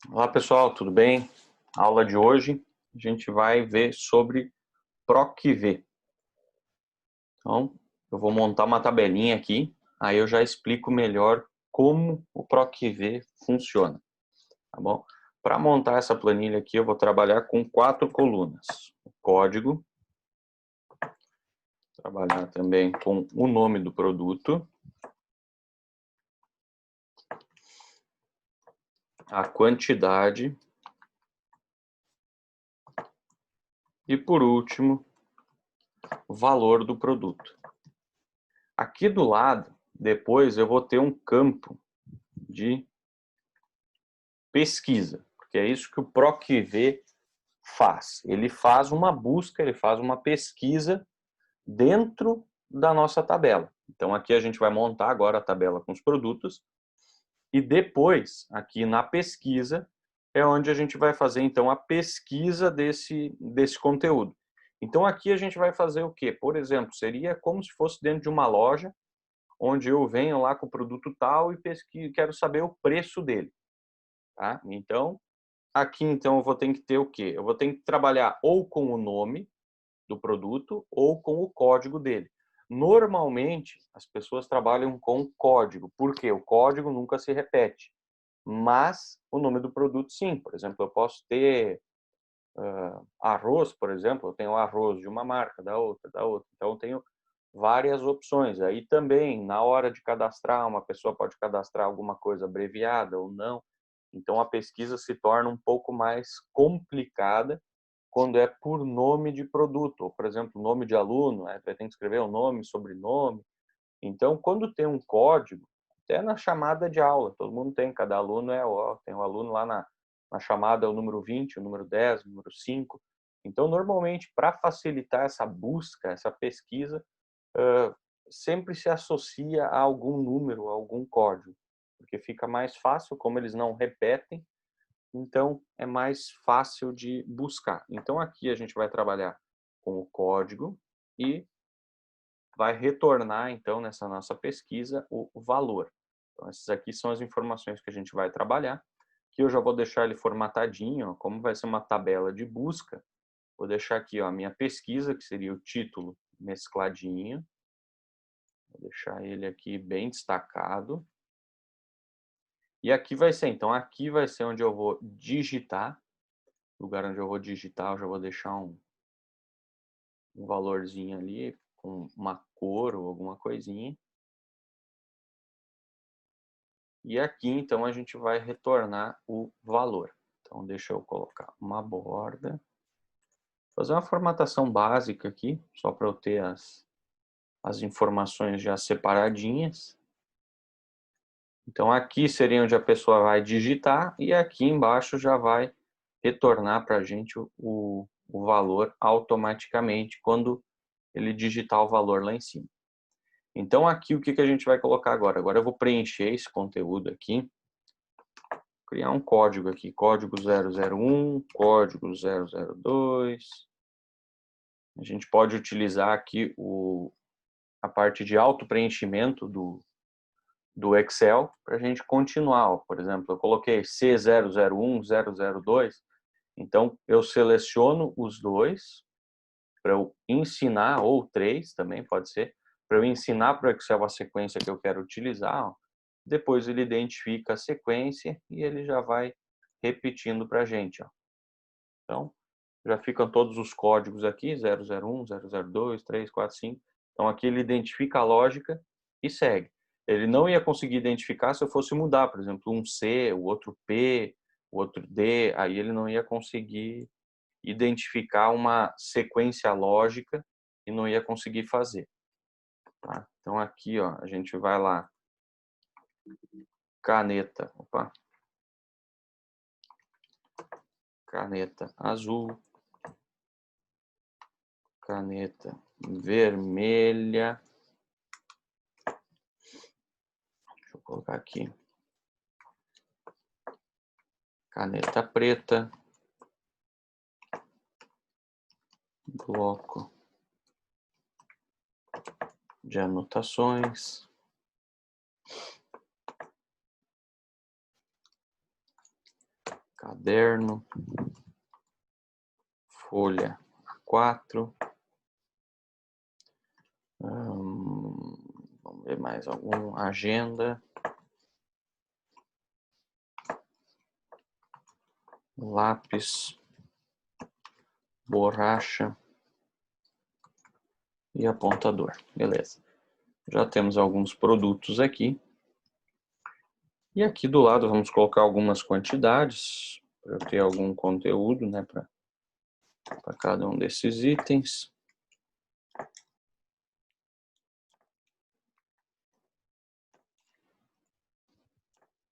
Olá pessoal, tudo bem? Aula de hoje a gente vai ver sobre PROC-V. Então, eu vou montar uma tabelinha aqui, aí eu já explico melhor como o PROC-V funciona, tá bom? Para montar essa planilha aqui, eu vou trabalhar com 4 colunas. O código, trabalhar também com o nome do produto, a quantidade e, por último, o valor do produto. Aqui do lado, depois eu vou ter um campo de pesquisa, porque é isso que o PROC-V faz. Ele faz uma busca, ele faz uma pesquisa dentro da nossa tabela. Então aqui a gente vai montar agora a tabela com os produtos e depois, aqui na pesquisa, é onde a gente vai fazer então a pesquisa desse conteúdo. Então aqui a gente vai fazer o quê? Por exemplo, seria como se fosse dentro de uma loja, onde eu venho lá com o produto tal e pesquiso, quero saber o preço dele. Tá? Então, aqui então eu vou ter que ter o quê? Eu vou ter que trabalhar ou com o nome do produto ou com o código dele. Normalmente, as pessoas trabalham com o código, porque o código nunca se repete. Mas o nome do produto sim. Por exemplo, eu posso ter arroz, por exemplo, eu tenho arroz de uma marca, da outra, da outra. Então eu tenho várias opções. Aí também, na hora de cadastrar, uma pessoa pode cadastrar alguma coisa abreviada ou não. Então a pesquisa se torna um pouco mais complicada quando é por nome de produto, ou, por exemplo, nome de aluno, vai ter que escrever o nome, sobrenome. Então, quando tem um código, até na chamada de aula, todo mundo tem, cada aluno tem um aluno lá na chamada é o número 20, o número 10, o número 5. Então, normalmente, para facilitar essa busca, essa pesquisa, sempre se associa a algum número, a algum código, porque fica mais fácil, como eles não repetem, então é mais fácil de buscar. Então aqui a gente vai trabalhar com o código e vai retornar então nessa nossa pesquisa o valor. Então essas aqui são as informações que a gente vai trabalhar, que eu já vou deixar ele formatadinho, como vai ser uma tabela de busca, vou deixar aqui a minha pesquisa, que seria o título mescladinho, vou deixar ele aqui bem destacado. E aqui vai ser, então aqui vai ser onde eu vou digitar, lugar onde eu vou digitar, eu já vou deixar um valorzinho ali, com uma cor ou alguma coisinha. E aqui, então, a gente vai retornar o valor. Então, deixa eu colocar uma borda. Fazer uma formatação básica aqui, só para eu ter as informações já separadinhas. Então, aqui seria onde a pessoa vai digitar e aqui embaixo já vai retornar para a gente o valor automaticamente quando ele digitar o valor lá em cima. Então, aqui o que a gente vai colocar agora? Agora eu vou preencher esse conteúdo aqui, criar um código aqui, código 001, código 002. A gente pode utilizar aqui a parte de auto-preenchimento do Excel para a gente continuar. Por exemplo, eu coloquei C001, 002, então eu seleciono os dois para eu ensinar, ou três também pode ser, para eu ensinar para o Excel a sequência que eu quero utilizar. Depois ele identifica a sequência e ele já vai repetindo para a gente. Então, já ficam todos os códigos aqui, 001, 002, 3, 4, 5. Então, aqui ele identifica a lógica e segue. Ele não ia conseguir identificar se eu fosse mudar, por exemplo, um C, o outro P, o outro D, aí ele não ia conseguir identificar uma sequência lógica e não ia conseguir fazer. Tá? Então aqui, ó, a gente vai lá, caneta, caneta azul, caneta vermelha, deixa eu colocar aqui, caneta preta, bloco de anotações, caderno, folha A4. Vamos ver mais algum. Agenda. Lápis, borracha e apontador. Beleza. Já temos alguns produtos aqui. E aqui do lado vamos colocar algumas quantidades, para eu ter algum conteúdo, né, para cada um desses itens.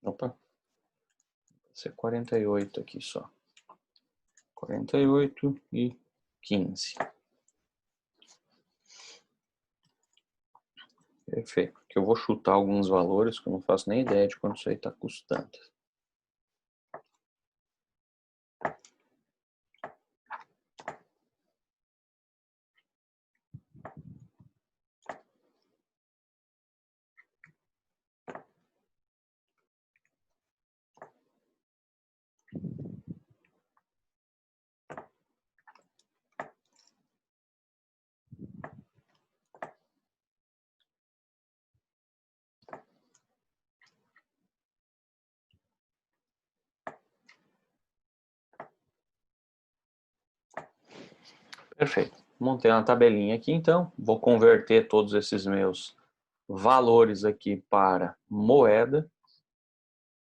Opa, vai ser 48 aqui só. 48 e 15. Perfeito. Aqui eu vou chutar alguns valores que eu não faço nem ideia de quanto isso aí está custando. Perfeito. Montei uma tabelinha aqui, então. Vou converter todos esses meus valores aqui para moeda.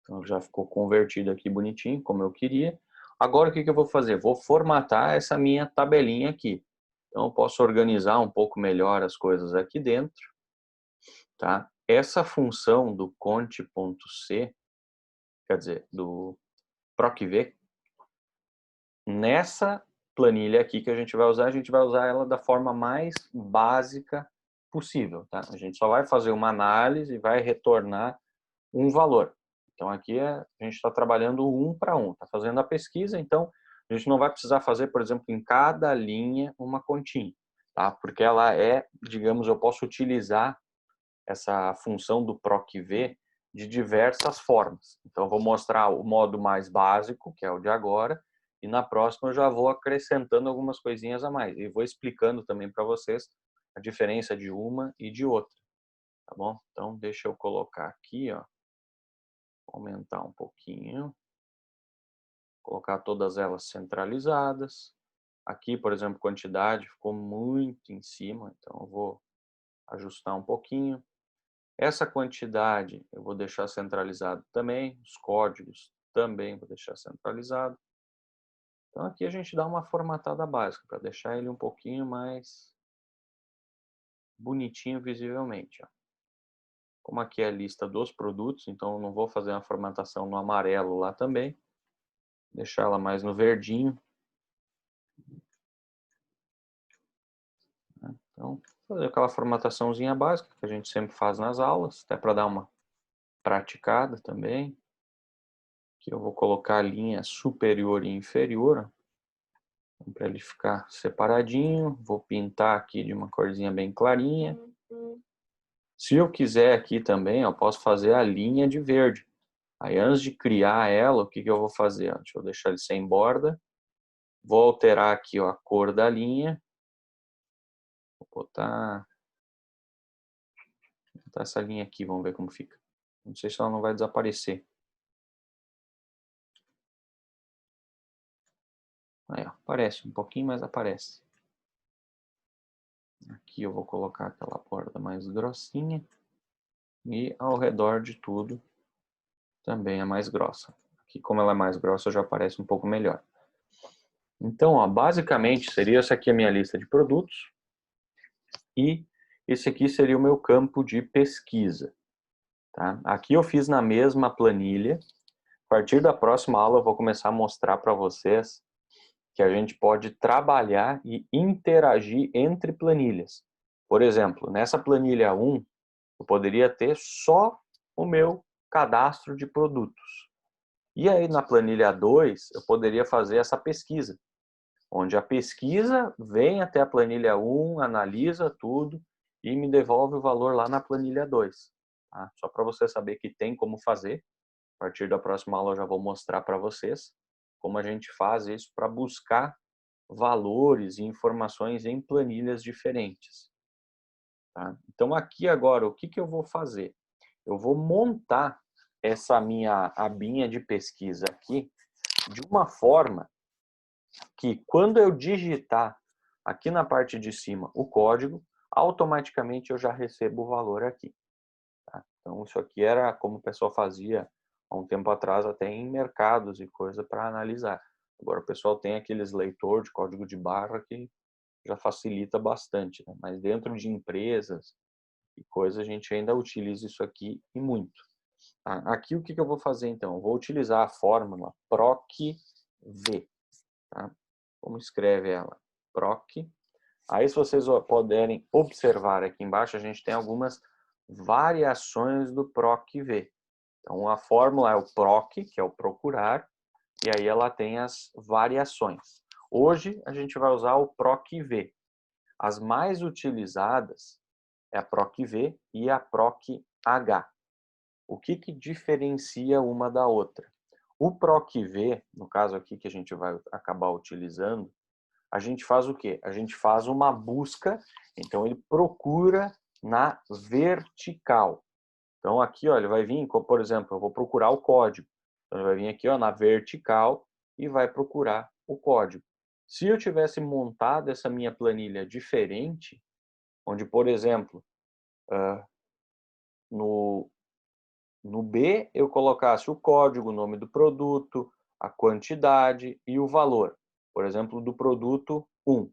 Então já ficou convertido aqui bonitinho, como eu queria. Agora o que eu vou fazer? Vou formatar essa minha tabelinha aqui. Então eu posso organizar um pouco melhor as coisas aqui dentro. Tá? Essa função do conte.c, quer dizer, do procv, nessa planilha aqui que a gente vai usar ela da forma mais básica possível. Tá? A gente só vai fazer uma análise e vai retornar um valor. Então aqui a gente está trabalhando um para um, está fazendo a pesquisa, então a gente não vai precisar fazer, por exemplo, em cada linha uma continha, tá? Porque ela é, digamos, eu posso utilizar essa função do procv de diversas formas. Então eu vou mostrar o modo mais básico, que é o de agora, e na próxima eu já vou acrescentando algumas coisinhas a mais e vou explicando também para vocês a diferença de uma e de outra, tá bom? Então deixa eu colocar aqui, ó, aumentar um pouquinho, colocar todas elas centralizadas. Aqui, por exemplo, quantidade ficou muito em cima, então eu vou ajustar um pouquinho. Essa quantidade eu vou deixar centralizado também, os códigos também vou deixar centralizado. Então aqui a gente dá uma formatada básica para deixar ele um pouquinho mais bonitinho visivelmente. Ó. Como aqui é a lista dos produtos, então eu não vou fazer uma formatação no amarelo lá também. Deixar ela mais no verdinho. Então, fazer aquela formataçãozinha básica que a gente sempre faz nas aulas, até para dar uma praticada também. Aqui eu vou colocar a linha superior e inferior, para ele ficar separadinho. Vou pintar aqui de uma corzinha bem clarinha. Se eu quiser aqui também, eu posso fazer a linha de verde. Aí antes de criar ela, o que eu vou fazer? Deixa eu deixar ele sem borda. Vou alterar aqui ó, a cor da linha. Vou botar essa linha aqui, vamos ver como fica. Não sei se ela não vai desaparecer. Aí, ó, aparece um pouquinho, mas aparece. Aqui eu vou colocar aquela borda mais grossinha. E ao redor de tudo também é mais grossa. Aqui, como ela é mais grossa, já aparece um pouco melhor. Então, ó, basicamente, seria essa aqui a minha lista de produtos. E esse aqui seria o meu campo de pesquisa. Tá? Aqui eu fiz na mesma planilha. A partir da próxima aula eu vou começar a mostrar para vocês que a gente pode trabalhar e interagir entre planilhas. Por exemplo, nessa planilha 1, eu poderia ter só o meu cadastro de produtos. E aí na planilha 2, eu poderia fazer essa pesquisa, onde a pesquisa vem até a planilha 1, analisa tudo e me devolve o valor lá na planilha 2. Tá? Só para você saber que tem como fazer. A partir da próxima aula eu já vou mostrar para vocês. como a gente faz isso para buscar valores e informações em planilhas diferentes. Tá? Então, aqui agora, o que eu vou fazer? Eu vou montar essa minha abinha de pesquisa aqui de uma forma que, quando eu digitar aqui na parte de cima o código, automaticamente eu já recebo o valor aqui. Tá? Então, isso aqui era como o pessoal fazia há um tempo atrás, até em mercados e coisa para analisar. Agora o pessoal tem aqueles leitor de código de barra que já facilita bastante, né? Mas dentro de empresas e coisa, a gente ainda utiliza isso aqui e muito. Aqui o que eu vou fazer então? Eu vou utilizar a fórmula PROC-V. Tá? Como escreve ela? PROC. Aí, se vocês puderem observar aqui embaixo, a gente tem algumas variações do PROC-V. Então, a fórmula é o PROC, que é o procurar, e aí ela tem as variações. Hoje, a gente vai usar o PROC-V. As mais utilizadas é a PROC-V e a PROC-H. O que diferencia uma da outra? O PROC-V, no caso aqui que a gente vai acabar utilizando, a gente faz o quê? A gente faz uma busca, então ele procura na vertical. Então aqui, ó, ele vai vir, por exemplo, eu vou procurar o código. Então ele vai vir aqui, ó, na vertical e vai procurar o código. Se eu tivesse montado essa minha planilha diferente, onde, por exemplo, no B eu colocasse o código, o nome do produto, a quantidade e o valor, por exemplo, do produto 1.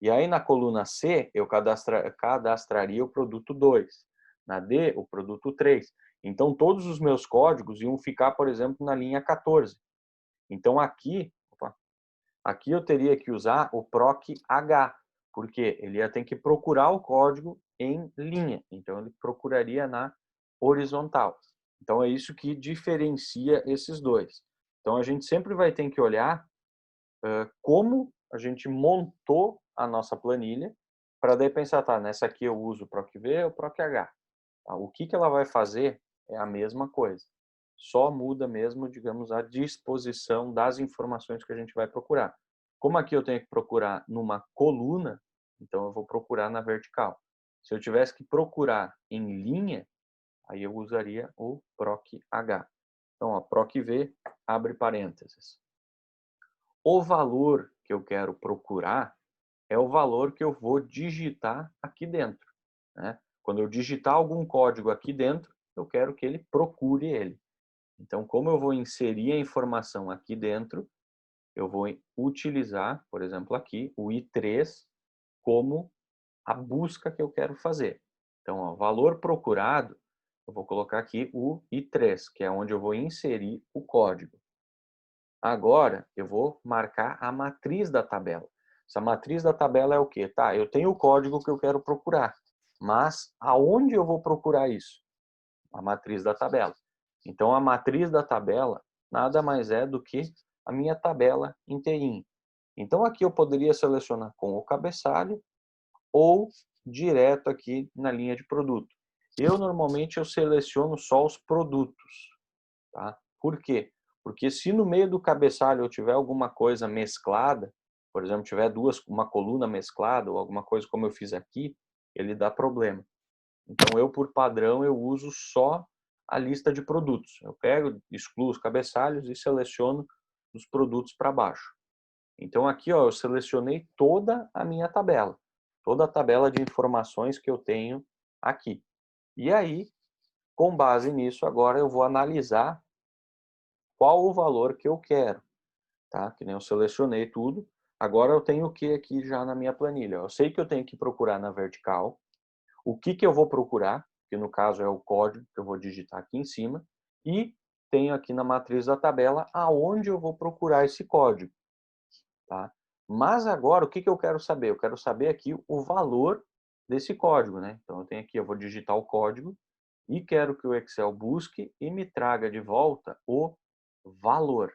E aí na coluna C eu cadastraria o produto 2, na D o produto 3. Então todos os meus códigos iam ficar, por exemplo, na linha 14. Então aqui eu teria que usar o PROC-H, porque ele ia ter que procurar o código em linha. Então ele procuraria na horizontal. Então é isso que diferencia esses dois. Então a gente sempre vai ter que olhar como a gente montou a nossa planilha para daí pensar, tá, nessa aqui eu uso o PROC-V ou o PROC-H. Tá? O que ela vai fazer é a mesma coisa. Só muda mesmo, digamos, a disposição das informações que a gente vai procurar. Como aqui eu tenho que procurar numa coluna, então eu vou procurar na vertical. Se eu tivesse que procurar em linha, aí eu usaria o PROC-H. Então, ó, PROC-V, abre parênteses. O valor que eu quero procurar é o valor que eu vou digitar aqui dentro, né? Quando eu digitar algum código aqui dentro, eu quero que ele procure ele. Então, como eu vou inserir a informação aqui dentro, eu vou utilizar, por exemplo, aqui, o I3 como a busca que eu quero fazer. Então, ó, valor procurado, eu vou colocar aqui o I3, que é onde eu vou inserir o código. Agora, eu vou marcar a matriz da tabela. Essa matriz da tabela é o quê? Tá, eu tenho o código que eu quero procurar, mas aonde eu vou procurar isso? A matriz da tabela. Então, a matriz da tabela nada mais é do que a minha tabela inteirinha. Então, aqui eu poderia selecionar com o cabeçalho ou direto aqui na linha de produto. Eu, normalmente, eu seleciono só os produtos. Tá? Por quê? Porque se no meio do cabeçalho eu tiver alguma coisa mesclada, por exemplo, tiver uma coluna mesclada ou alguma coisa como eu fiz aqui, ele dá problema. Então eu, por padrão, eu uso só a lista de produtos. Eu pego, excluo os cabeçalhos e seleciono os produtos para baixo. Então aqui, ó, eu selecionei toda a minha tabela, toda a tabela de informações que eu tenho aqui. E aí, com base nisso, agora eu vou analisar qual o valor que eu quero, tá? Que nem eu selecionei tudo. Agora eu tenho o que aqui já na minha planilha? Eu sei que eu tenho que procurar na vertical. O que eu vou procurar, que no caso é o código que eu vou digitar aqui em cima, e tenho aqui na matriz da tabela aonde eu vou procurar esse código, tá? Mas agora o que eu quero saber? Eu quero saber aqui o valor desse código, né? Então eu tenho aqui, eu vou digitar o código e quero que o Excel busque e me traga de volta o valor.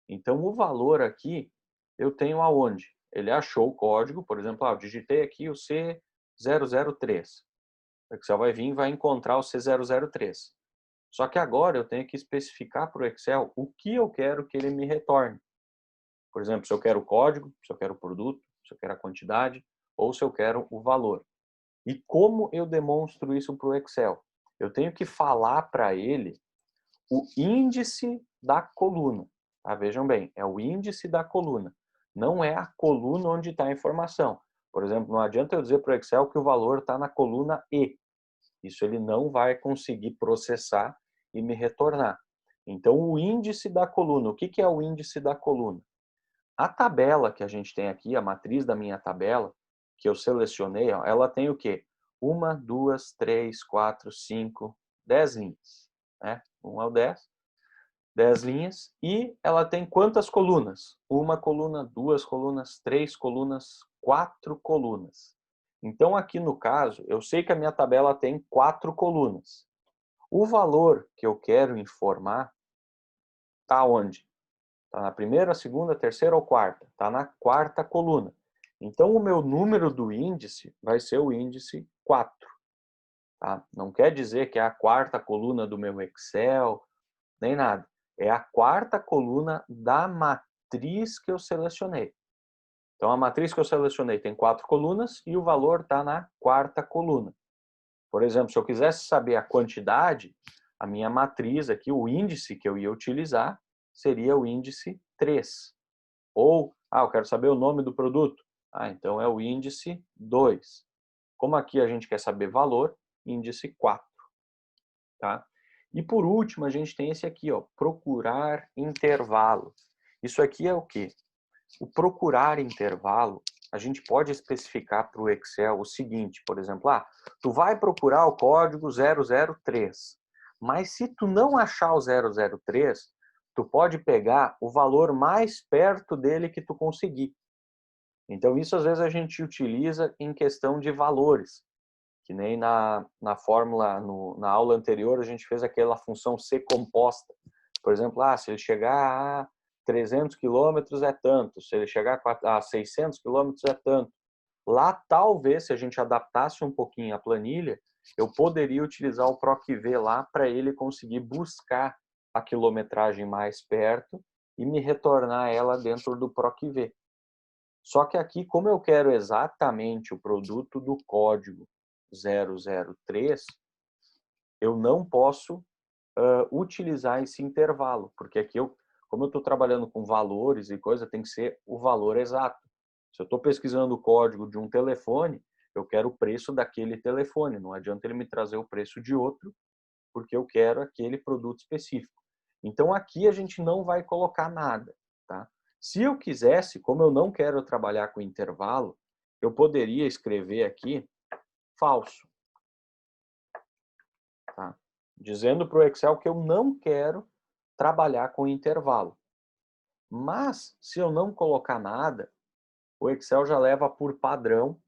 Então, o valor aqui, eu tenho aonde? Ele achou o código, por exemplo, eu digitei aqui o C003. O Excel vai vir e vai encontrar o C003. Só que agora eu tenho que especificar para o Excel o que eu quero que ele me retorne. Por exemplo, se eu quero o código, se eu quero o produto, se eu quero a quantidade ou se eu quero o valor. E como eu demonstro isso para o Excel? Eu tenho que falar para ele o índice da coluna. Tá? Vejam bem, é o índice da coluna. Não é a coluna onde está a informação. Por exemplo, não adianta eu dizer para o Excel que o valor está na coluna E. Isso ele não vai conseguir processar e me retornar. Então, o índice da coluna. O que é o índice da coluna? A tabela que a gente tem aqui, a matriz da minha tabela, que eu selecionei, ó, ela tem o quê? 1, 2, 3, 4, 5, 10 linhas. Né? 1 ao 10, 10 linhas. E ela tem quantas colunas? Uma coluna, duas colunas, três colunas, quatro colunas. Então, aqui no caso, eu sei que a minha tabela tem 4 colunas. O valor que eu quero informar está onde? Está na primeira, segunda, terceira ou quarta? Está na quarta coluna. Então, o meu número do índice vai ser o índice 4. Tá? Não quer dizer que é a quarta coluna do meu Excel, nem nada. É a quarta coluna da matriz que eu selecionei. Então, a matriz que eu selecionei tem 4 colunas e o valor está na quarta coluna. Por exemplo, se eu quisesse saber a quantidade, a minha matriz aqui, o índice que eu ia utilizar, seria o índice 3. Ou, eu quero saber o nome do produto. Então é o índice 2. Como aqui a gente quer saber valor, índice 4. Tá? E por último, a gente tem esse aqui, ó, procurar intervalo. Isso aqui é o quê? O procurar intervalo, a gente pode especificar para o Excel o seguinte, por exemplo, tu vai procurar o código 003, mas se tu não achar o 003, tu pode pegar o valor mais perto dele que tu conseguir. Então, isso às vezes a gente utiliza em questão de valores, que nem na fórmula, na aula anterior, a gente fez aquela função C composta. Por exemplo, se ele chegar a 300 quilômetros é tanto, se ele chegar a 600 quilômetros é tanto. Lá, talvez, se a gente adaptasse um pouquinho a planilha, eu poderia utilizar o PROC-V lá para ele conseguir buscar a quilometragem mais perto e me retornar ela dentro do PROC-V. Só que aqui, como eu quero exatamente o produto do código 003, eu não posso utilizar esse intervalo, porque aqui como eu estou trabalhando com valores e coisa, tem que ser o valor exato. Se eu estou pesquisando o código de um telefone, eu quero o preço daquele telefone, não adianta ele me trazer o preço de outro, porque eu quero aquele produto específico. Então aqui a gente não vai colocar nada, tá? Se eu quisesse, como eu não quero trabalhar com intervalo, eu poderia escrever aqui falso, tá? Dizendo para o Excel que eu não quero trabalhar com intervalo. Mas, se eu não colocar nada, o Excel já leva por padrão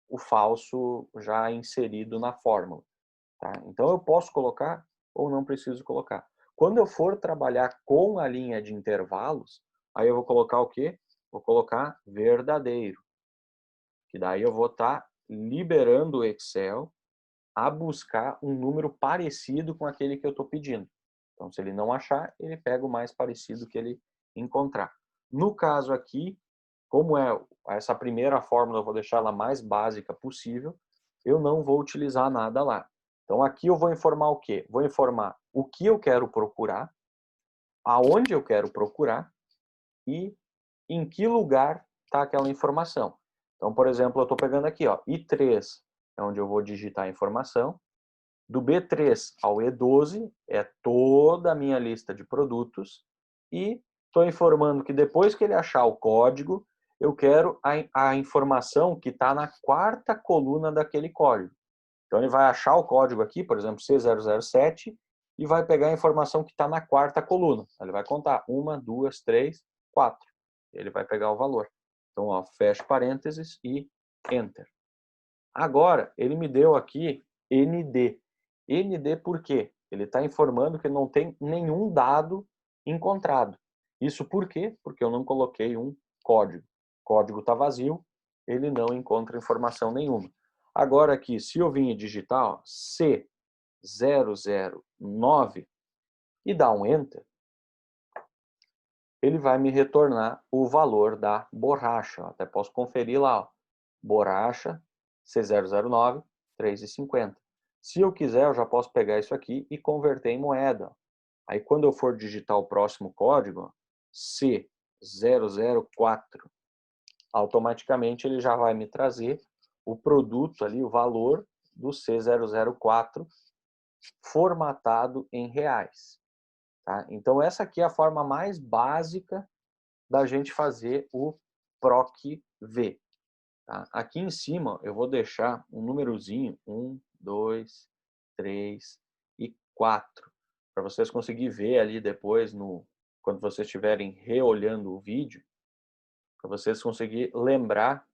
o falso já inserido na fórmula. Tá? Então, eu posso colocar ou não preciso colocar. Quando eu for trabalhar com a linha de intervalos, aí eu vou colocar o quê? Vou colocar verdadeiro. Que daí eu vou estar liberando o Excel a buscar um número parecido com aquele que eu estou pedindo. Então, se ele não achar, ele pega o mais parecido que ele encontrar. No caso aqui, como é essa primeira fórmula, eu vou deixar ela mais básica possível, eu não vou utilizar nada lá. Então, aqui eu vou informar o quê? Vou informar o que eu quero procurar, aonde eu quero procurar e em que lugar está aquela informação. Então, por exemplo, eu estou pegando aqui, ó, I3 é onde eu vou digitar a informação. Do B3 ao E12 é toda a minha lista de produtos e estou informando que depois que ele achar o código, eu quero a informação que está na quarta coluna daquele código. Então ele vai achar o código aqui, por exemplo, C007, e vai pegar a informação que está na quarta coluna. Ele vai contar 1, 2, 3, 4. Ele vai pegar o valor. Então, ó, fecha parênteses e Enter. Agora, ele me deu aqui ND. ND por quê? Ele está informando que não tem nenhum dado encontrado. Isso por quê? Porque eu não coloquei um código. O código está vazio, ele não encontra informação nenhuma. Agora aqui, se eu vim digitar ó, C009 e dar um Enter, ele vai me retornar o valor da borracha. Até posso conferir lá, ó. Borracha C009, 3,50. Se eu quiser, eu já posso pegar isso aqui e converter em moeda. Aí quando eu for digitar o próximo código, ó, C004, automaticamente ele já vai me trazer o produto ali, o valor do C004 formatado em reais. Tá? Então essa aqui é a forma mais básica da gente fazer o PROC-V. Tá? Aqui em cima eu vou deixar um númerozinho, 1, 2, 3 e 4, para vocês conseguirem ver ali depois, quando vocês estiverem reolhando o vídeo, para vocês conseguirem lembrar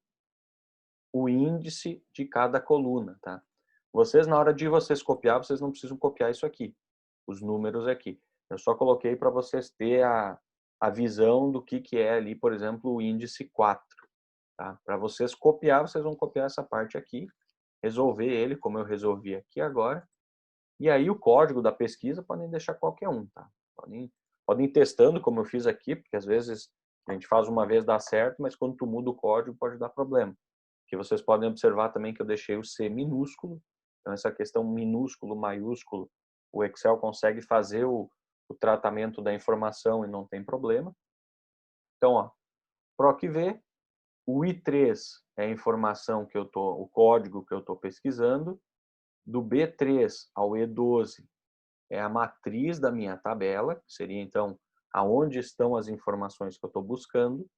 o índice de cada coluna. Tá? Vocês, na hora de vocês copiar, vocês não precisam copiar isso aqui, os números aqui. Eu só coloquei para vocês ter a visão do que é ali, por exemplo, o índice 4. Tá? Para vocês copiar, vocês vão copiar essa parte aqui, resolver ele, como eu resolvi aqui agora. E aí o código da pesquisa podem deixar qualquer um. Tá? Podem ir testando, como eu fiz aqui, porque às vezes a gente faz uma vez dá certo, mas quando tu muda o código pode dar problema. Que vocês podem observar também que eu deixei o C minúsculo. Então essa questão minúsculo, maiúsculo, o Excel consegue fazer o tratamento da informação e não tem problema. Então, ó, PROC-V, o I3 é a informação que o código que eu estou pesquisando. Do B3 ao E12 é a matriz da minha tabela, que seria então aonde estão as informações que eu estou buscando.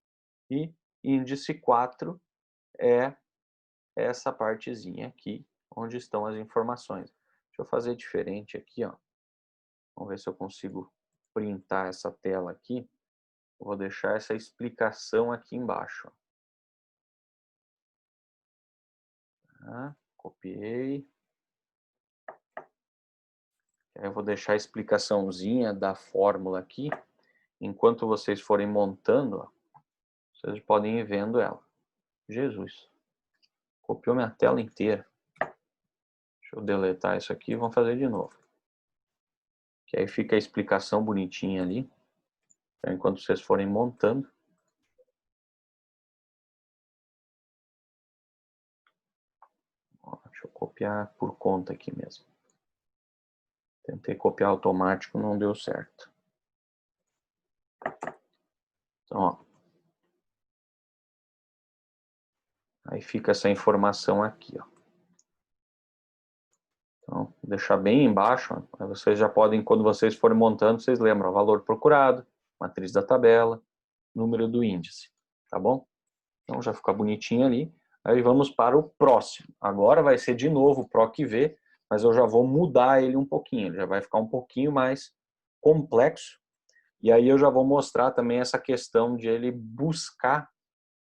E índice 4 é essa partezinha aqui, onde estão as informações. Deixa eu fazer diferente aqui, ó. Vamos ver se eu consigo printar essa tela aqui. Vou deixar essa explicação aqui embaixo. Tá? Copiei. Eu vou deixar a explicaçãozinha da fórmula aqui. Enquanto vocês forem montando, ó, vocês podem ir vendo ela. Jesus, copiou minha tela inteira. Deixa eu deletar isso aqui e vamos fazer de novo. Que aí fica a explicação bonitinha ali. Então, enquanto vocês forem montando. Ó, deixa eu copiar por conta aqui mesmo. Tentei copiar automático, não deu certo. Então, ó. Aí fica essa informação aqui, ó. Então, vou deixar bem embaixo, ó. Aí vocês já podem, quando vocês forem montando, vocês lembram, ó, valor procurado, matriz da tabela, número do índice, tá bom? Então já fica bonitinho ali. Aí vamos para o próximo. Agora vai ser de novo o PROC-V, mas eu já vou mudar ele um pouquinho, ele já vai ficar um pouquinho mais complexo. E aí eu já vou mostrar também essa questão de ele buscar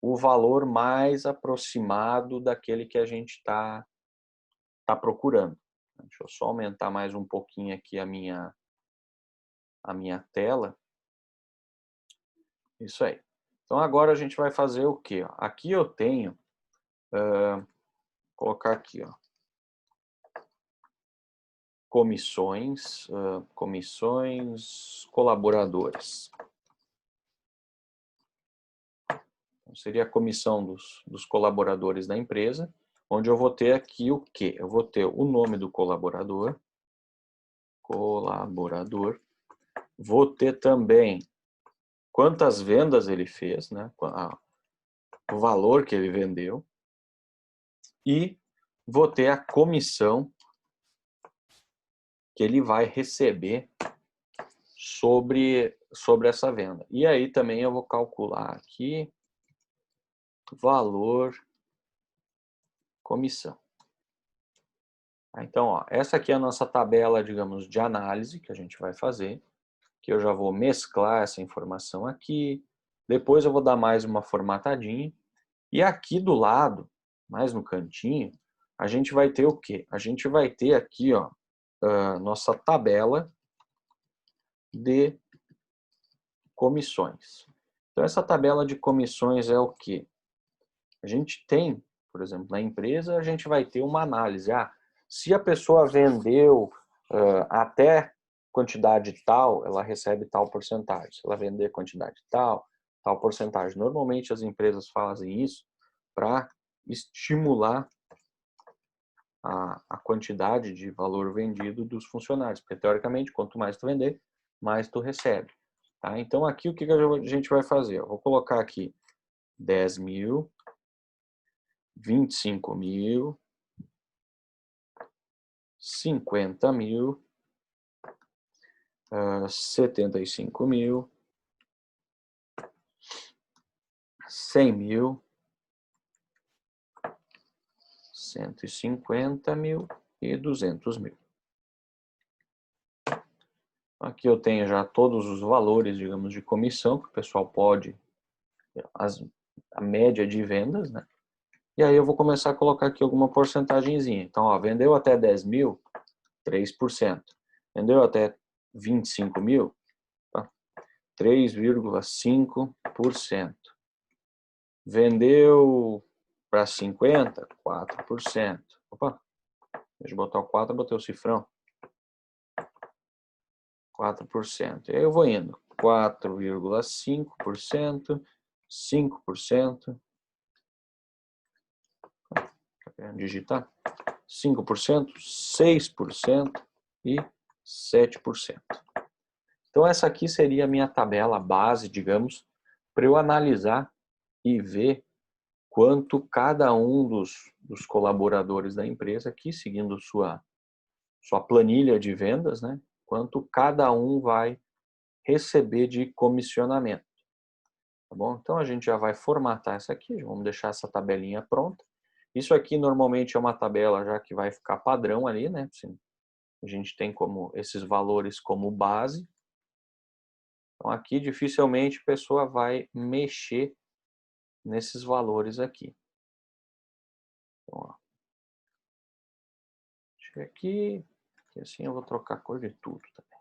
o valor mais aproximado daquele que a gente está procurando. Deixa eu só aumentar mais um pouquinho aqui a minha tela. Isso aí. Então agora a gente vai fazer o quê? Aqui eu tenho, vou colocar aqui, ó, comissões colaboradores. Então, seria a comissão dos colaboradores da empresa, onde eu vou ter aqui o quê? Eu vou ter o nome do colaborador, vou ter também quantas vendas ele fez, né? O valor que ele vendeu, e vou ter a comissão que ele vai receber sobre essa venda. E aí também eu vou calcular aqui valor comissão. Então, ó, essa aqui é a nossa tabela, digamos, de análise que a gente vai fazer, que eu já vou mesclar essa informação aqui, depois eu vou dar mais uma formatadinha, e aqui do lado, mais no cantinho, a gente vai ter o quê? A gente vai ter aqui, ó, nossa tabela de comissões. Então, essa tabela de comissões é o quê? A gente tem, por exemplo, na empresa, a gente vai ter uma análise. Se a pessoa vendeu até quantidade tal, ela recebe tal porcentagem. Se ela vender quantidade tal, tal porcentagem. Normalmente as empresas fazem isso para estimular a quantidade de valor vendido dos funcionários. Porque, teoricamente, quanto mais tu vender, mais tu recebe. Tá? Então, aqui o que a gente vai fazer? Eu vou colocar aqui 10 mil, 25 mil, 50 mil, 75 mil, 100 mil, 150 mil e 200 mil. Aqui eu tenho já todos os valores, digamos, de comissão que o pessoal pode, a média de vendas, né? E aí eu vou começar a colocar aqui alguma porcentagemzinha. Então, ó, vendeu até 10 mil, 3%. Vendeu até 25 mil, tá? 3,5%. Vendeu para 50, 4%. Opa, deixa eu botar o 4, botei o cifrão. 4%. E aí eu vou indo. 4,5%, 5%. Digitar. 5%, 6% e 7%. Então essa aqui seria a minha tabela base, digamos, para eu analisar e ver quanto cada um dos colaboradores da empresa aqui, seguindo sua planilha de vendas, né? Quanto cada um vai receber de comissionamento. Tá bom? Então a gente já vai formatar essa aqui, vamos deixar essa tabelinha pronta. Isso aqui normalmente é uma tabela já que vai ficar padrão ali, né? A gente tem como esses valores como base. Então aqui dificilmente a pessoa vai mexer nesses valores aqui. Então, ó. Deixa eu aqui, que assim eu vou trocar a cor de tudo também.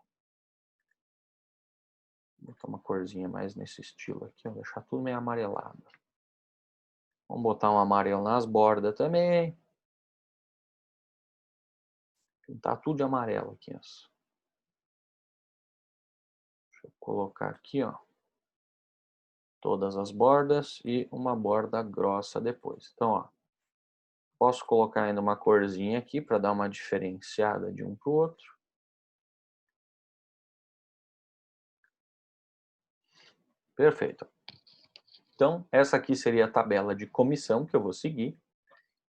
Vou botar uma corzinha mais nesse estilo aqui, vou deixar tudo meio amarelado. Vamos botar um amarelo nas bordas também. Pintar tudo de amarelo aqui, ó. Deixa eu colocar aqui, ó, todas as bordas e uma borda grossa depois. Então, ó, posso colocar ainda uma corzinha aqui para dar uma diferenciada de um para o outro. Perfeito. Então, essa aqui seria a tabela de comissão que eu vou seguir.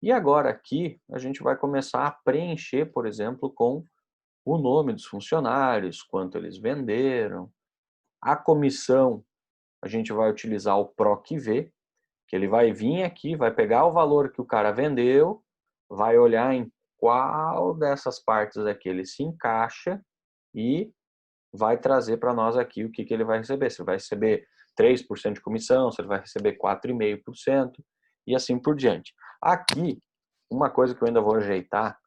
E agora aqui a gente vai começar a preencher, por exemplo, com o nome dos funcionários, quanto eles venderam. A comissão, a gente vai utilizar o PROC-V, que ele vai vir aqui, vai pegar o valor que o cara vendeu, vai olhar em qual dessas partes aqui ele se encaixa e vai trazer para nós aqui o que ele vai receber. Se ele vai receber 3% de comissão, se ele vai receber 4,5% e assim por diante. Aqui, uma coisa que eu ainda vou ajeitar,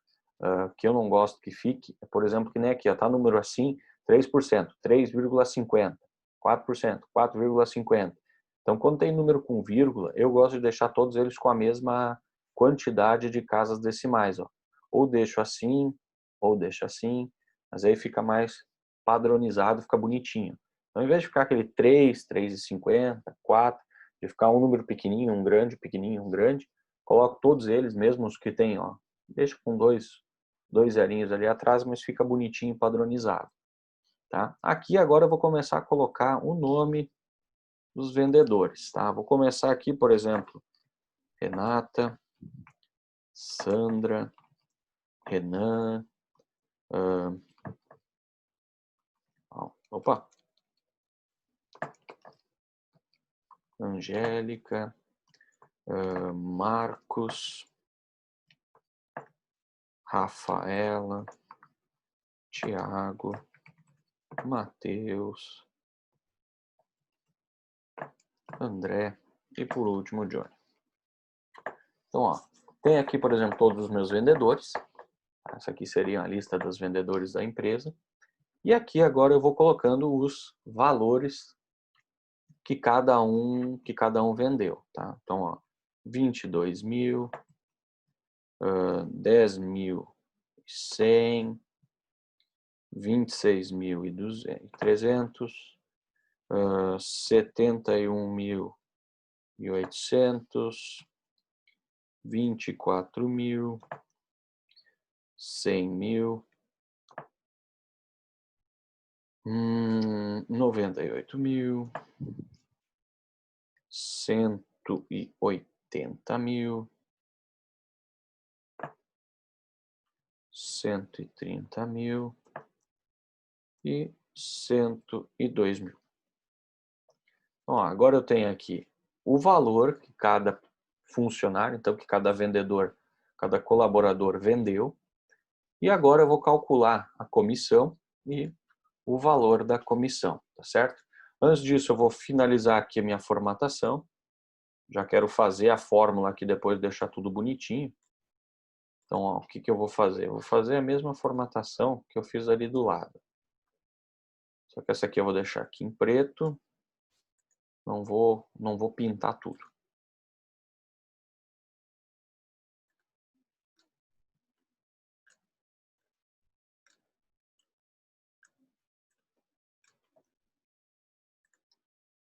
que eu não gosto que fique, é, por exemplo, que nem aqui, está número assim, 3%, 3,50%, 4%, 4,50%. Então, quando tem número com vírgula, eu gosto de deixar todos eles com a mesma quantidade de casas decimais. Ó. Ou deixo assim, ou deixo assim, mas aí fica mais padronizado, fica bonitinho. Então, em vez de ficar aquele 3, 3,50, 4, de ficar um número pequenininho, um grande, pequenininho, um grande, coloco todos eles, mesmo os que tem, ó, deixa com dois zerinhos ali atrás, mas fica bonitinho, padronizado. Tá? Aqui agora eu vou começar a colocar o nome dos vendedores. Tá? Vou começar aqui, por exemplo, Renata, Sandra, Renan, opa, Angélica, Marcos, Rafaela, Tiago, Matheus, André e por último Johnny. Então, ó, tem aqui, por exemplo, todos os meus vendedores. Essa aqui seria a lista dos vendedores da empresa. E aqui agora eu vou colocando os valores que cada um vendeu, tá? Então, ó, 22 mil, 10.100, 26.300, 71.800, 24.000, 100.000, 98.000, 180.000, 130.000 e 102.000. Ó, agora eu tenho aqui o valor que cada funcionário, então que cada vendedor, cada colaborador vendeu. E agora eu vou calcular a comissão e o valor da comissão, tá certo? Antes disso, eu vou finalizar aqui a minha formatação. Já quero fazer a fórmula aqui depois, deixar tudo bonitinho. Então, ó, o que eu vou fazer? Eu vou fazer a mesma formatação que eu fiz ali do lado. Só que essa aqui eu vou deixar aqui em preto. Não vou pintar tudo.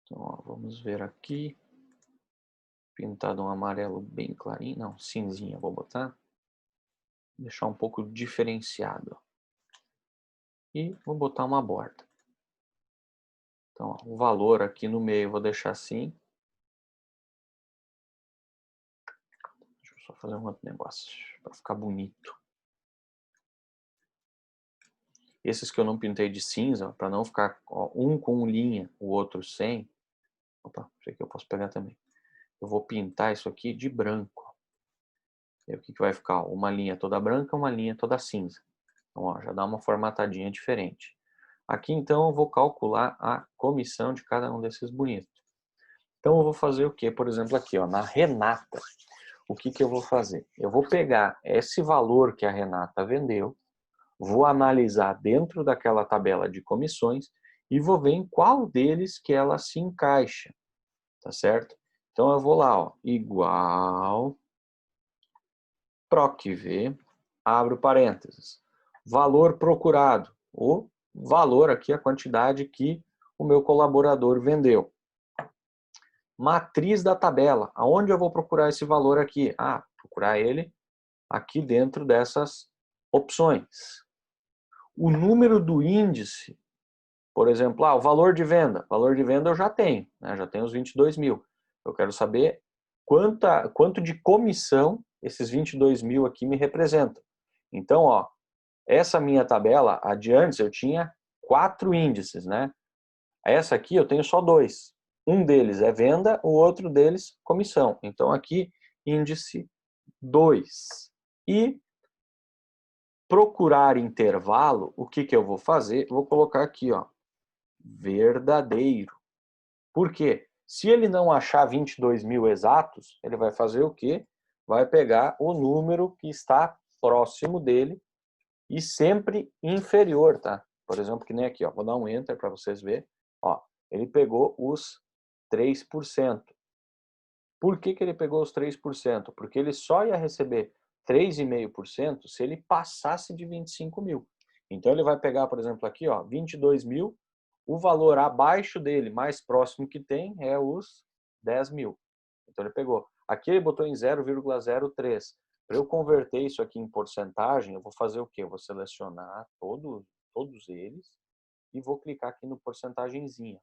Então, ó, vamos ver aqui. Pintado um amarelo bem clarinho. Não, cinzinha vou botar. Deixar um pouco diferenciado. E vou botar uma borda. Então, ó, o valor aqui no meio eu vou deixar assim. Deixa eu só fazer um outro negócio para ficar bonito. Esses que eu não pintei de cinza, para não ficar ó, um com linha, o outro sem. Opa, isso aqui eu posso pegar também. Eu vou pintar isso aqui de branco. E aí, o que vai ficar? Uma linha toda branca, uma linha toda cinza. Então, ó, já dá uma formatadinha diferente. Aqui, então, eu vou calcular a comissão de cada um desses bonitos. Então, eu vou fazer o quê? Por exemplo, aqui, ó, na Renata, o que eu vou fazer? Eu vou pegar esse valor que a Renata vendeu, vou analisar dentro daquela tabela de comissões e vou ver em qual deles que ela se encaixa, tá certo? Então, eu vou lá, ó, igual, PROC-V, abro parênteses, valor procurado, o valor aqui, a quantidade que o meu colaborador vendeu. Matriz da tabela, aonde eu vou procurar esse valor aqui? Ah, procurar ele aqui dentro dessas opções. O número do índice, por exemplo, o valor de venda. Valor de venda eu já tenho, né? Já tenho os 22.000. Eu quero saber quanto de comissão esses 22.000 aqui me representam. Então, ó, essa minha tabela, adiante eu tinha 4 índices, né? Essa aqui eu tenho só 2. Um deles é venda, o outro deles comissão. Então aqui, índice 2. E procurar intervalo, o que eu vou fazer? Vou colocar aqui, ó, verdadeiro. Por quê? Se ele não achar 22.000 exatos, ele vai fazer o quê? Vai pegar o número que está próximo dele e sempre inferior, tá? Por exemplo, que nem aqui, ó, vou dar um enter para vocês verem. Ó, ele pegou os 3%. Por que ele pegou os 3%? Porque ele só ia receber 3,5% se ele passasse de 25.000. Então ele vai pegar, por exemplo, aqui, ó, 22.000, o valor abaixo dele, mais próximo que tem, é os 10.000. Então ele pegou. Aqui ele botou em 0,03. Para eu converter isso aqui em porcentagem, eu vou fazer o quê? Eu vou selecionar todos eles e vou clicar aqui no porcentagemzinha.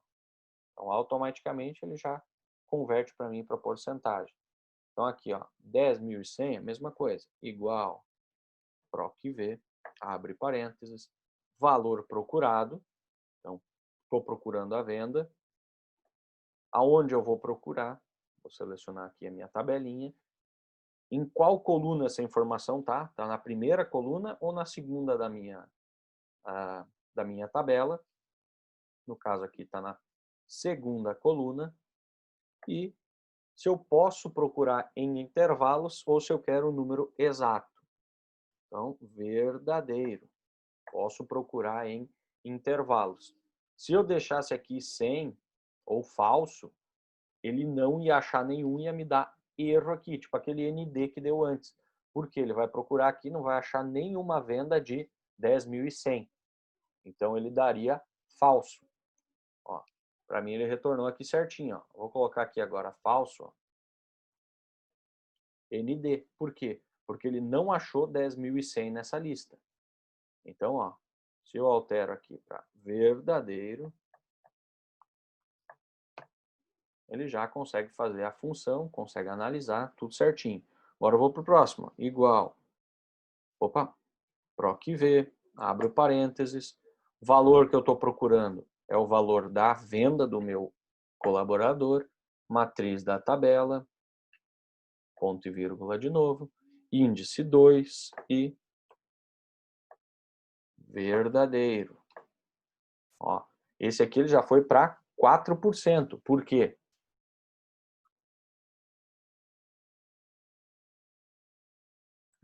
Então automaticamente ele já converte para mim para porcentagem. Então aqui, ó, 10.100, a mesma coisa, igual PROC-V, abre parênteses, valor procurado, então estou procurando a venda, aonde eu vou procurar, vou selecionar aqui a minha tabelinha, em qual coluna essa informação tá? Tá na primeira coluna ou na segunda da minha tabela, no caso aqui está na segunda coluna, e se eu posso procurar em intervalos ou se eu quero o número exato. Então, verdadeiro. Posso procurar em intervalos. Se eu deixasse aqui 100 ou falso, ele não ia achar nenhum e ia me dar erro aqui, tipo aquele ND que deu antes. Porque ele vai procurar aqui, não vai achar nenhuma venda de 10.100. Então, ele daria falso. Para mim, ele retornou aqui certinho. Ó. Vou colocar aqui agora falso. Ó. ND. Por quê? Porque ele não achou 10.100 nessa lista. Então, ó, se eu altero aqui para verdadeiro, ele já consegue fazer a função, consegue analisar tudo certinho. Agora eu vou para o próximo. Igual. Opa. PROC-V. Abre o parênteses. O valor que eu estou procurando é o valor da venda do meu colaborador. Matriz da tabela. Ponto e vírgula de novo. Índice 2 e verdadeiro. Ó, esse aqui ele já foi para 4%. Por quê?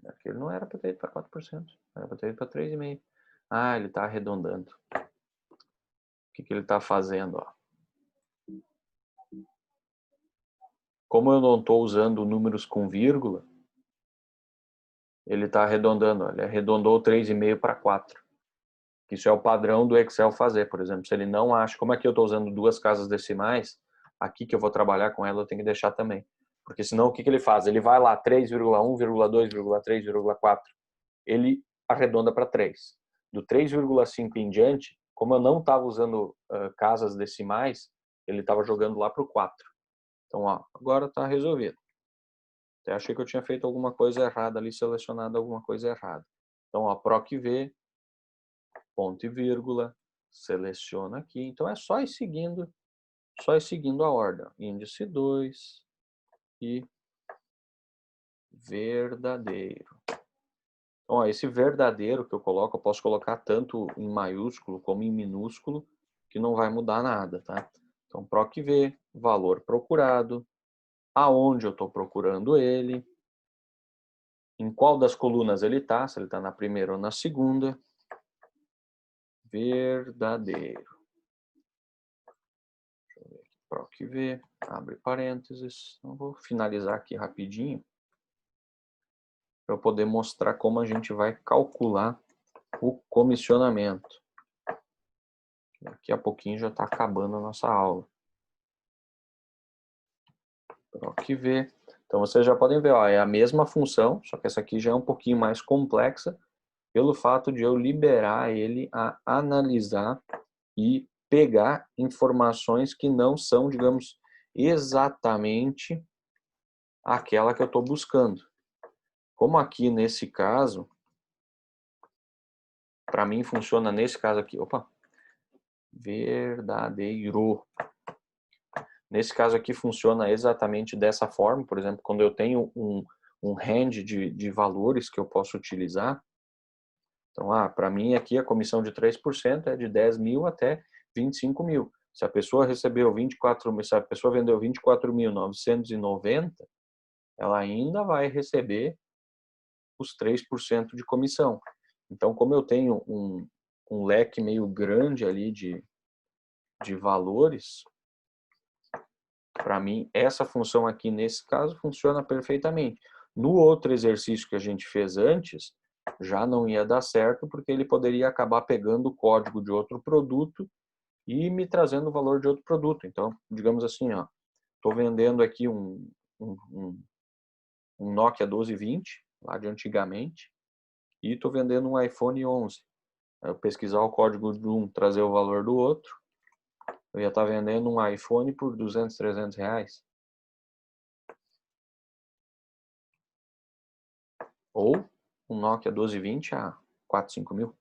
Aquele não era para ter ido para 4%. Era para ter ido para 3,5%. Ah, ele está arredondando. O que ele está fazendo? Ó? Como eu não estou usando números com vírgula, ele está arredondando. Ó. Ele arredondou 3,5 para 4. Isso é o padrão do Excel fazer. Por exemplo, se ele não acha... Como é que eu estou usando duas casas decimais, aqui que eu vou trabalhar com ela, eu tenho que deixar também. Porque senão, o que ele faz? Ele vai lá 3,1, 2, 3, 4. Ele arredonda para 3. Do 3,5 em diante, como eu não estava usando casas decimais, ele estava jogando lá para o 4. Então, ó, agora está resolvido. Até achei que eu tinha feito alguma coisa errada ali, selecionado alguma coisa errada. Então, ó, PROC-V, ponto e vírgula, seleciona aqui. Então, é só ir seguindo a ordem. Índice 2 e verdadeiro. Então, ó, esse verdadeiro que eu coloco, eu posso colocar tanto em maiúsculo como em minúsculo, que não vai mudar nada, tá? Então, PROC-V, valor procurado, aonde eu estou procurando ele, em qual das colunas ele está, se ele está na primeira ou na segunda, verdadeiro. Deixa eu ver aqui, PROC-V, abre parênteses, então, vou finalizar aqui rapidinho, para eu poder mostrar como a gente vai calcular o comissionamento. Daqui a pouquinho já está acabando a nossa aula. PROC-V. Então, vocês já podem ver, ó, é a mesma função, só que essa aqui já é um pouquinho mais complexa, pelo fato de eu liberar ele a analisar e pegar informações que não são, digamos, exatamente aquela que eu estou buscando. Como aqui nesse caso, para mim funciona nesse caso aqui, opa, verdadeiro. Nesse caso aqui funciona exatamente dessa forma, por exemplo, quando eu tenho um range de valores que eu posso utilizar. Então, para mim aqui a comissão de 3% é de 10 mil até 25 mil. Se a pessoa recebeu 24 mil, se a pessoa vendeu 24.990, ela ainda vai receber os 3% de comissão. Então, como eu tenho um leque meio grande ali de valores, para mim, essa função aqui, nesse caso, funciona perfeitamente. No outro exercício que a gente fez antes, já não ia dar certo, porque ele poderia acabar pegando o código de outro produto e me trazendo o valor de outro produto. Então, digamos assim, ó, estou vendendo aqui um Nokia 1220, lá de antigamente, e estou vendendo um iPhone 11. Eu pesquisar o código de um, trazer o valor do outro, eu ia estar vendendo um iPhone por 200, 300 reais. Ou um Nokia 1220 a 4, 5 mil.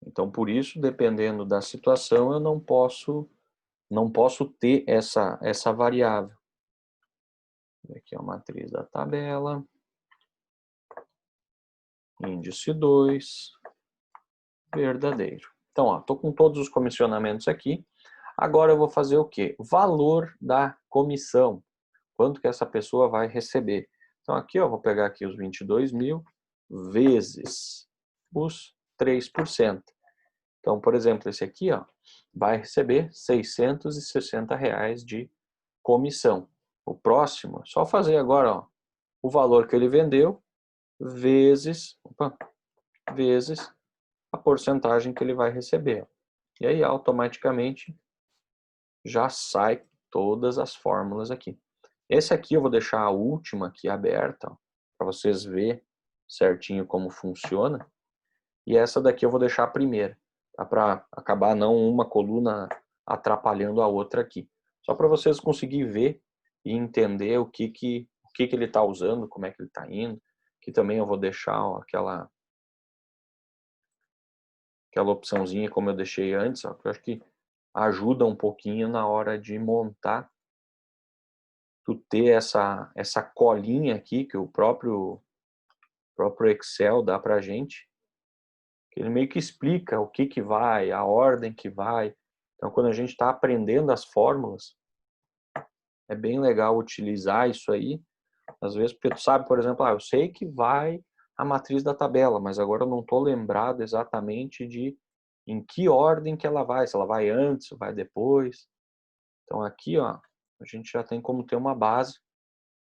Então, por isso, dependendo da situação, eu não posso ter essa variável. Aqui é a matriz da tabela. Índice 2. Verdadeiro. Então, estou com todos os comissionamentos aqui. Agora eu vou fazer o quê? Valor da comissão. Quanto que essa pessoa vai receber. Então, aqui eu vou pegar aqui os 22 mil vezes os 3%. Então, por exemplo, esse aqui vai receber R$ 660 reais de comissão. O próximo, só fazer agora o valor que ele vendeu vezes a porcentagem que ele vai receber. E aí, automaticamente, já sai todas as fórmulas aqui. Esse aqui eu vou deixar a última aqui aberta, para vocês verem certinho como funciona. E essa daqui eu vou deixar a primeira, tá? Para acabar não uma coluna atrapalhando a outra aqui. Só para vocês conseguirem ver e entender o que ele está usando, como é que ele está indo. Aqui também eu vou deixar ó, aquela opçãozinha como eu deixei antes, ó, que eu acho que ajuda um pouquinho na hora de montar. Tu ter essa colinha aqui que o próprio Excel dá pra gente, que ele meio que explica o que vai, a ordem que vai. Então, quando a gente está aprendendo as fórmulas, é bem legal utilizar isso aí. Às vezes, porque tu sabe, por exemplo, eu sei que vai a matriz da tabela, mas agora eu não estou lembrado exatamente de em que ordem que ela vai, se ela vai antes, vai depois. Então, aqui, ó, a gente já tem como ter uma base.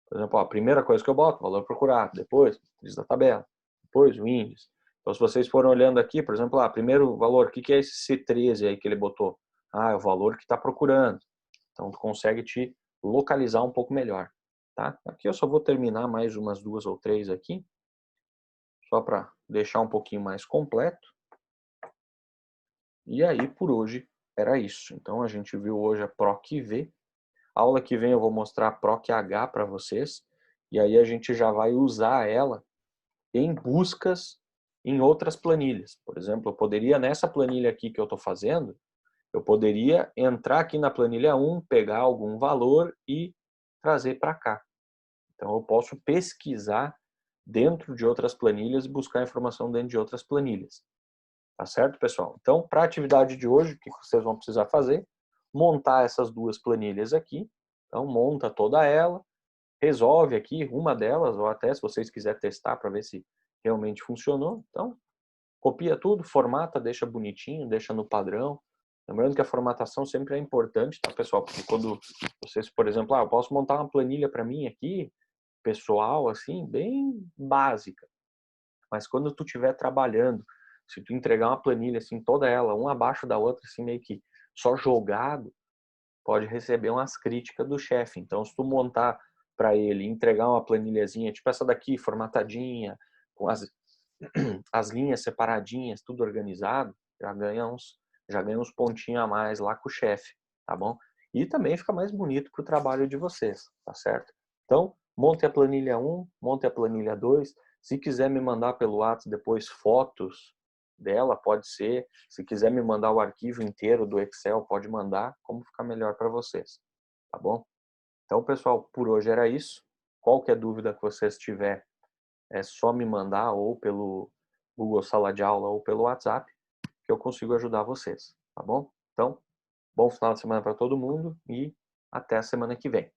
Por exemplo, a primeira coisa que eu boto, valor procurado, depois, matriz da tabela, depois o índice. Então, se vocês forem olhando aqui, por exemplo, primeiro valor, o que é esse C13 aí que ele botou? É o valor que está procurando. Então, tu consegue te localizar um pouco melhor, tá? Aqui eu só vou terminar mais umas 2 ou 3 aqui, só para deixar um pouquinho mais completo. E aí, por hoje, era isso. Então, a gente viu hoje a PROC-V. A aula que vem eu vou mostrar a PROC-H para vocês. E aí a gente já vai usar ela em buscas em outras planilhas. Por exemplo, eu poderia, nessa planilha aqui que eu estou fazendo, eu poderia entrar aqui na planilha 1, pegar algum valor e trazer para cá. Então, eu posso pesquisar dentro de outras planilhas e buscar informação dentro de outras planilhas. Tá certo, pessoal? Então, para a atividade de hoje, o que vocês vão precisar fazer? Montar essas duas planilhas aqui. Então, monta toda ela, resolve aqui uma delas, ou até se vocês quiserem testar para ver se realmente funcionou. Então, copia tudo, formata, deixa bonitinho, deixa no padrão. Lembrando que a formatação sempre é importante, tá, pessoal? Porque quando vocês, por exemplo, eu posso montar uma planilha para mim aqui, pessoal, assim, bem básica. Mas quando tu estiver trabalhando, se tu entregar uma planilha assim, toda ela, uma abaixo da outra, assim, meio que só jogado, pode receber umas críticas do chefe. Então, se tu montar para ele, entregar uma planilhazinha, tipo essa daqui, formatadinha, com as linhas separadinhas, tudo organizado, já ganha uns pontinhos a mais lá com o chefe, tá bom? E também fica mais bonito pro trabalho de vocês, tá certo? Então, monte a planilha 1, monte a planilha 2. Se quiser me mandar pelo WhatsApp depois fotos dela, pode ser. Se quiser me mandar o arquivo inteiro do Excel, pode mandar, como ficar melhor para vocês, tá bom? Então, pessoal, por hoje era isso. Qualquer dúvida que vocês tiverem, é só me mandar ou pelo Google Sala de Aula ou pelo WhatsApp, que eu consigo ajudar vocês, tá bom? Então, bom final de semana para todo mundo e até a semana que vem.